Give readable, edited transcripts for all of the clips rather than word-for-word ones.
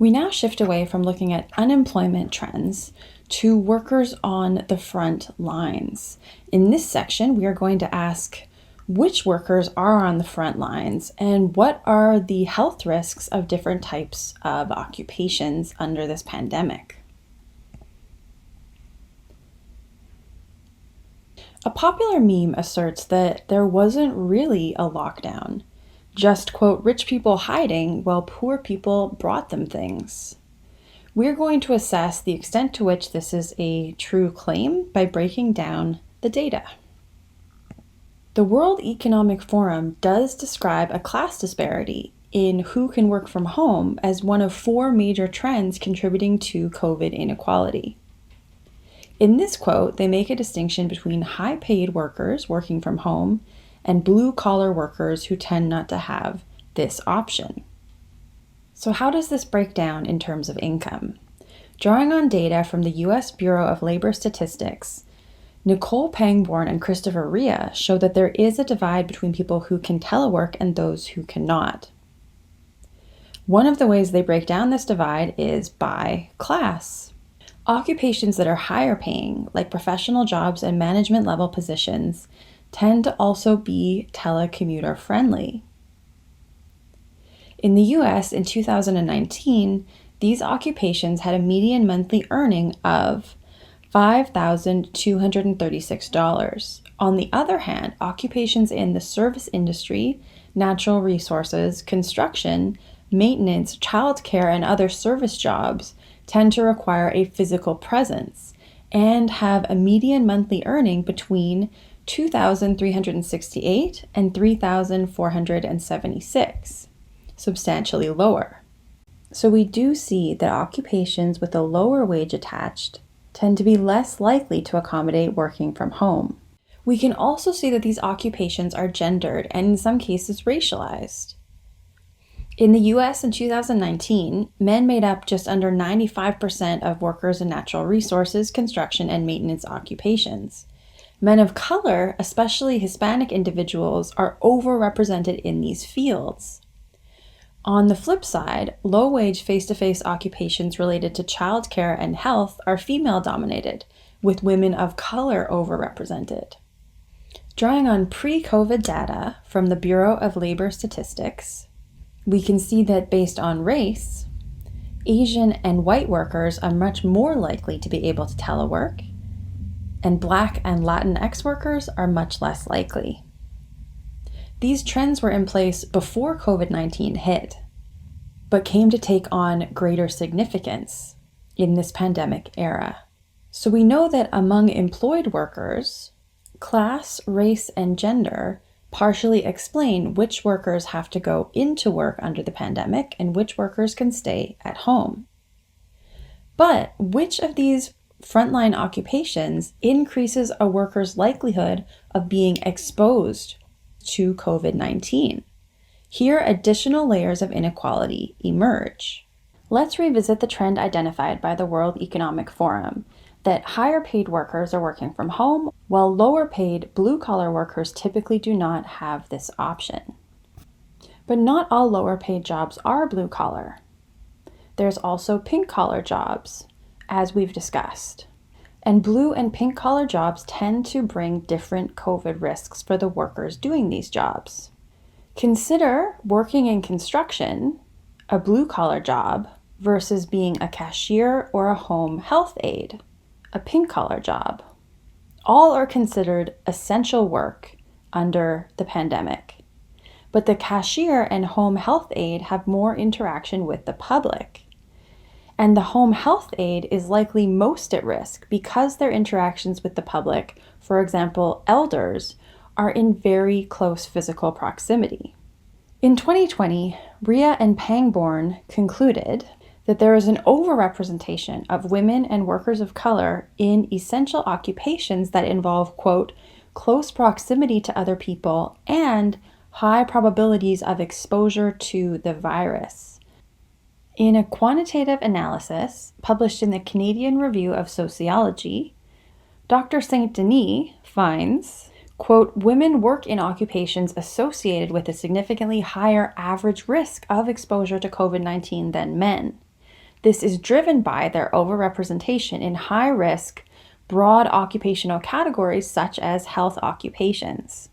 We now shift away from looking at unemployment trends to workers on the front lines. In this section, we are going to ask which workers are on the front lines and what are the health risks of different types of occupations under this pandemic. A popular meme asserts that there wasn't really a lockdown, just, quote, rich people hiding while poor people brought them things. We're going to assess the extent to which this is a true claim by breaking down the data. The World Economic Forum does describe a class disparity in who can work from home as one of 4 major trends contributing to COVID inequality. In this quote, they make a distinction between high-paid workers working from home and blue-collar workers who tend not to have this option. So how does this break down in terms of income? Drawing on data from the U.S. Bureau of Labor Statistics, Nicole Pangborn and Christopher Rhea show that there is a divide between people who can telework and those who cannot. One of the ways they break down this divide is by class. Occupations that are higher paying, like professional jobs and management level positions, tend to also be telecommuter friendly. In the US in 2019, these occupations had a median monthly earning of $5,236. On the other hand, occupations in the service industry, natural resources, construction, maintenance, childcare, and other service jobs tend to require a physical presence and have a median monthly earning between $2,368 and $3,476, substantially lower. So we do see that occupations with a lower wage attached tend to be less likely to accommodate working from home. We can also see that these occupations are gendered and in some cases racialized. In the US in 2019, men made up just under 95% of workers in natural resources, construction, and maintenance occupations. Men of color, especially Hispanic individuals, are overrepresented in these fields. On the flip side, low-wage face-to-face occupations related to childcare and health are female-dominated, with women of color overrepresented. Drawing on pre-COVID data from the Bureau of Labor Statistics, we can see that based on race, Asian and white workers are much more likely to be able to telework, and Black and Latinx workers are much less likely. These trends were in place before COVID-19 hit, but came to take on greater significance in this pandemic era. So we know that among employed workers, class, race, and gender partially explain which workers have to go into work under the pandemic and which workers can stay at home. But which of these frontline occupations increases a worker's likelihood of being exposed to COVID-19? Here, additional layers of inequality emerge. Let's revisit the trend identified by the World Economic Forum, that higher paid workers are working from home, while lower paid blue-collar workers typically do not have this option. But not all lower paid jobs are blue-collar. There's also pink-collar jobs, as we've discussed. And blue and pink-collar jobs tend to bring different COVID risks for the workers doing these jobs. Consider working in construction, a blue-collar job, versus being a cashier or a home health aide, a pink-collar job. All are considered essential work under the pandemic, but the cashier and home health aide have more interaction with the public. And the home health aide is likely most at risk because their interactions with the public, for example, elders, are in very close physical proximity. In 2020, Rhea and Pangborn concluded that there is an overrepresentation of women and workers of color in essential occupations that involve, quote, close proximity to other people and high probabilities of exposure to the virus. In a quantitative analysis published in the Canadian Review of Sociology, Dr. St. Denis finds, quote, women work in occupations associated with a significantly higher average risk of exposure to COVID-19 than men. This is driven by their overrepresentation in high-risk, broad occupational categories such as health occupations.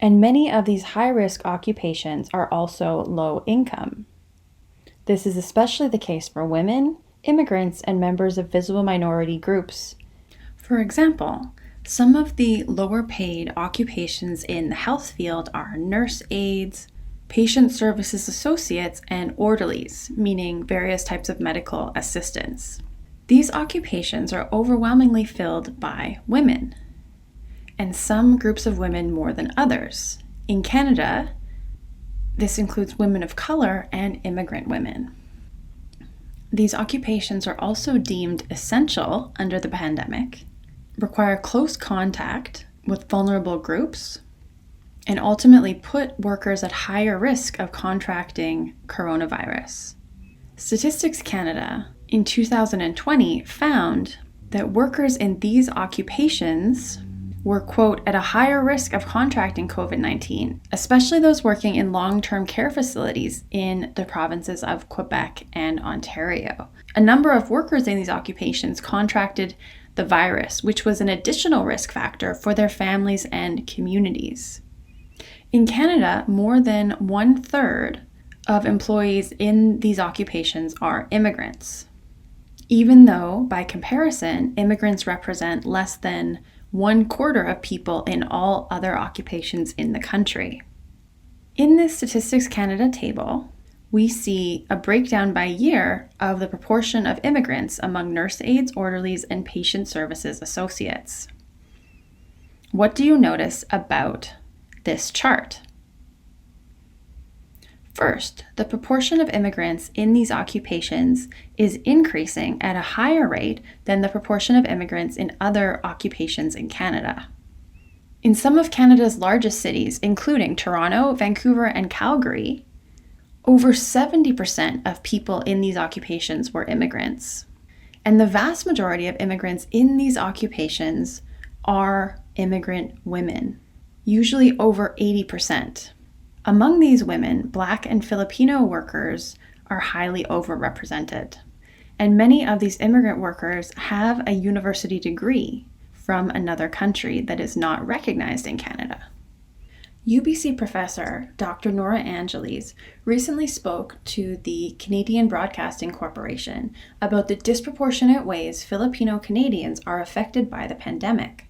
And many of these high-risk occupations are also low income. This is especially the case for women, immigrants, and members of visible minority groups. For example, some of the lower paid occupations in the health field are nurse aides, patient services associates, and orderlies, meaning various types of medical assistants. These occupations are overwhelmingly filled by women, and some groups of women more than others. In Canada, this includes women of color and immigrant women. These occupations are also deemed essential under the pandemic, require close contact with vulnerable groups, and ultimately put workers at higher risk of contracting coronavirus. Statistics Canada in 2020 found that workers in these occupations were, quote, at a higher risk of contracting COVID-19, especially those working in long-term care facilities in the provinces of Quebec and Ontario. A number of workers in these occupations contracted the virus, which was an additional risk factor for their families and communities. In Canada, more than 1/3 of employees in these occupations are immigrants, even though, by comparison, immigrants represent less than 1/4 of people in all other occupations in the country. In this Statistics Canada table, we see a breakdown by year of the proportion of immigrants among nurse aides, orderlies, and patient services associates. What do you notice about this chart? First, the proportion of immigrants in these occupations is increasing at a higher rate than the proportion of immigrants in other occupations in Canada. In some of Canada's largest cities, including Toronto, Vancouver, and Calgary, over 70% of people in these occupations were immigrants. And the vast majority of immigrants in these occupations are immigrant women, usually over 80%. Among these women, Black and Filipino workers are highly overrepresented. And many of these immigrant workers have a university degree from another country that is not recognized in Canada. UBC professor Dr. Nora Angeles recently spoke to the Canadian Broadcasting Corporation about the disproportionate ways Filipino-Canadians are affected by the pandemic.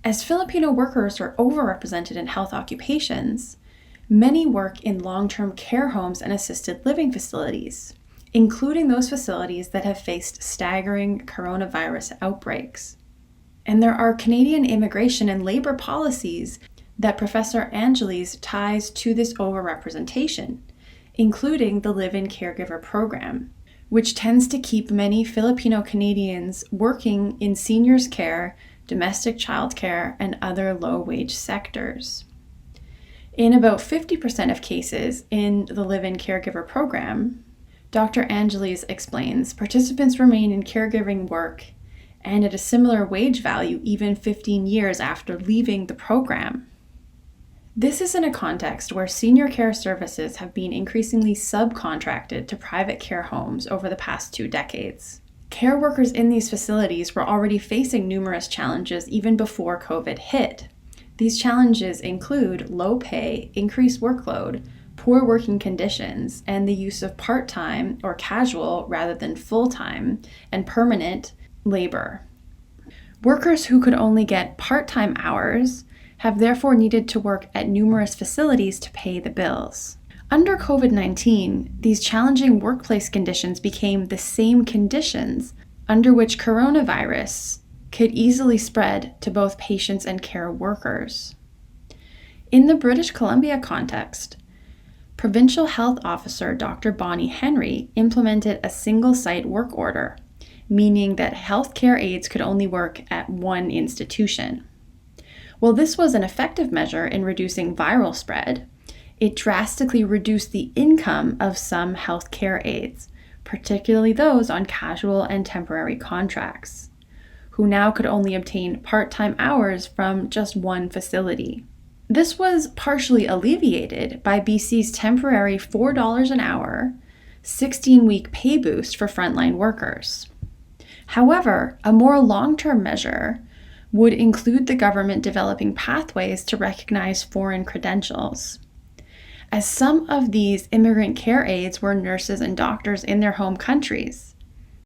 As Filipino workers are overrepresented in health occupations, many work in long-term care homes and assisted living facilities, including those facilities that have faced staggering coronavirus outbreaks. And there are Canadian immigration and labor policies that Professor Angeles ties to this overrepresentation, including the Live-In Caregiver Program, which tends to keep many Filipino Canadians working in seniors care, domestic child care, and other low-wage sectors. In about 50% of cases in the Live-In Caregiver Program, Dr. Angeles explains participants remain in caregiving work and at a similar wage value even 15 years after leaving the program. This is in a context where senior care services have been increasingly subcontracted to private care homes over the past 2 decades. Care workers in these facilities were already facing numerous challenges even before COVID hit. These challenges include low pay, increased workload, poor working conditions, and the use of part-time or casual rather than full-time and permanent labor. Workers who could only get part-time hours have therefore needed to work at numerous facilities to pay the bills. Under COVID-19, these challenging workplace conditions became the same conditions under which coronavirus could easily spread to both patients and care workers. In the British Columbia context, Provincial Health Officer Dr. Bonnie Henry implemented a single-site work order, meaning that healthcare aides could only work at one institution. While this was an effective measure in reducing viral spread, it drastically reduced the income of some healthcare aides, particularly those on casual and temporary contracts, who now could only obtain part-time hours from just one facility. This was partially alleviated by BC's temporary $4 an hour 16-week pay boost for frontline workers. However, a more long-term measure would include the government developing pathways to recognize foreign credentials. As some of these immigrant care aides were nurses and doctors in their home countries,